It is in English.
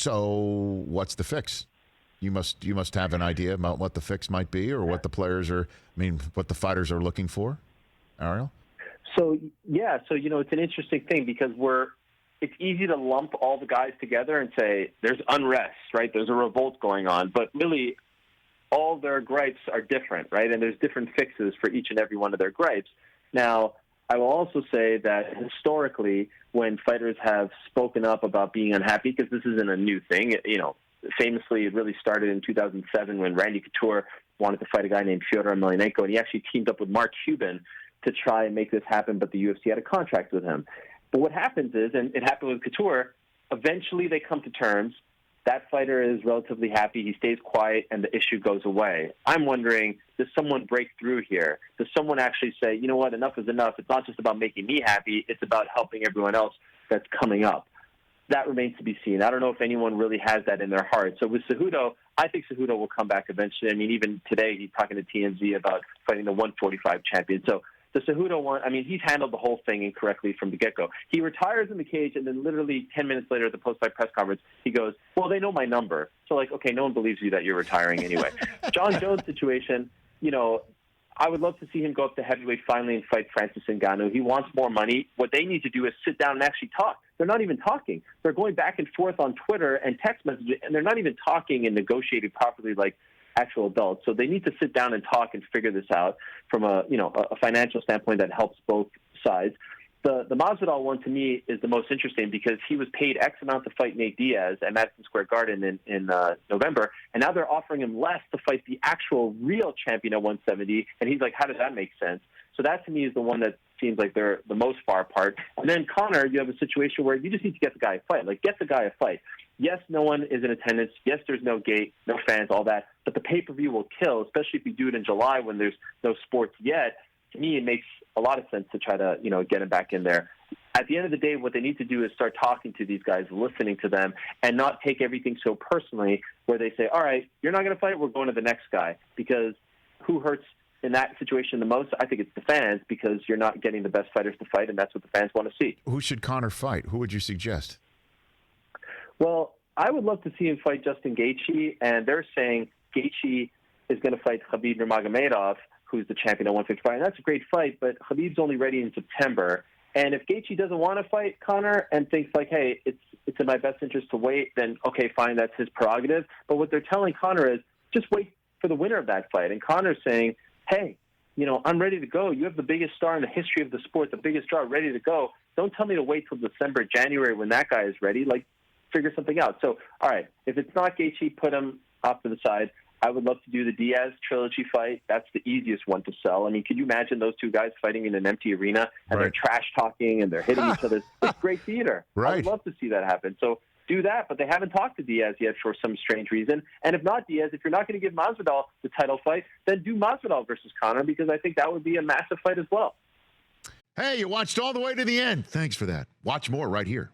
So what's the fix? You must have an idea about what the fix might be, or what the players are. What the fighters are looking for. Ariel? So it's an interesting thing because it's easy to lump all the guys together and say there's unrest, right? There's a revolt going on, but really all their gripes are different, right? And there's different fixes for each and every one of their gripes. Now, I will also say that historically, when fighters have spoken up about being unhappy, because this isn't a new thing, famously it really started in 2007 when Randy Couture wanted to fight a guy named Fyodor Emelianenko, and he actually teamed up with Mark Cuban to try and make this happen, but the UFC had a contract with him. But what happens is, and it happened with Couture, eventually they come to terms. That fighter is relatively happy. He stays quiet, and the issue goes away. I'm wondering, does someone break through here? Does someone actually say, you know what, enough is enough. It's not just about making me happy. It's about helping everyone else that's coming up. That remains to be seen. I don't know if anyone really has that in their heart. So with Cejudo, I think Cejudo will come back eventually. Even today he's talking to TMZ about fighting the 145 champion. So the Cejudo one, he's handled the whole thing incorrectly from the get-go. He retires in the cage, and then literally 10 minutes later at the post-fight press conference, he goes, well, they know my number. So, okay, no one believes you that you're retiring anyway. John Jones' situation, I would love to see him go up to heavyweight finally and fight Francis Ngannou. He wants more money. What they need to do is sit down and actually talk. They're not even talking. They're going back and forth on Twitter and text messages, and they're not even talking and negotiating properly like actual adults. So they need to sit down and talk and figure this out from a financial standpoint that helps both sides. The Masvidal one, to me, is the most interesting because he was paid X amount to fight Nate Diaz at Madison Square Garden in November, and now they're offering him less to fight the actual real champion at 170, and he's like, how does that make sense? So that, to me, is the one that seems like they're the most far apart. And then Conor, you have a situation where you just need to get the guy a fight. Get the guy a fight. Yes, no one is in attendance. Yes, there's no gate, no fans, all that. But the pay-per-view will kill, especially if you do it in July when there's no sports yet. To me, it makes a lot of sense to try to, get him back in there. At the end of the day, what they need to do is start talking to these guys, listening to them, and not take everything so personally where they say, all right, you're not going to fight, we're going to the next guy. Because who hurts in that situation the most? I think it's the fans, because you're not getting the best fighters to fight, and that's what the fans want to see. Who should Conor fight? Who would you suggest? Well, I would love to see him fight Justin Gaethje, and they're saying Gaethje is going to fight Khabib Nurmagomedov, who's the champion at 155. And that's a great fight, but Khabib's only ready in September. And if Gaethje doesn't want to fight Conor and thinks hey, it's in my best interest to wait, then okay, fine, that's his prerogative. But what they're telling Conor is just wait for the winner of that fight. And Conor's saying, hey, I'm ready to go. You have the biggest star in the history of the sport, the biggest star ready to go. Don't tell me to wait till December, January when that guy is ready. Figure something out. So, all right, if it's not Gaethje, put him off to the side. I would love to do the Diaz trilogy fight. That's the easiest one to sell. Can you imagine those two guys fighting in an empty arena and they're trash talking and they're hitting each other? It's great theater. Right. I would love to see that happen. So do that, but they haven't talked to Diaz yet for some strange reason. And if not Diaz, if you're not going to give Masvidal the title fight, then do Masvidal versus Conor, because I think that would be a massive fight as well. Hey, you watched all the way to the end. Thanks for that. Watch more right here.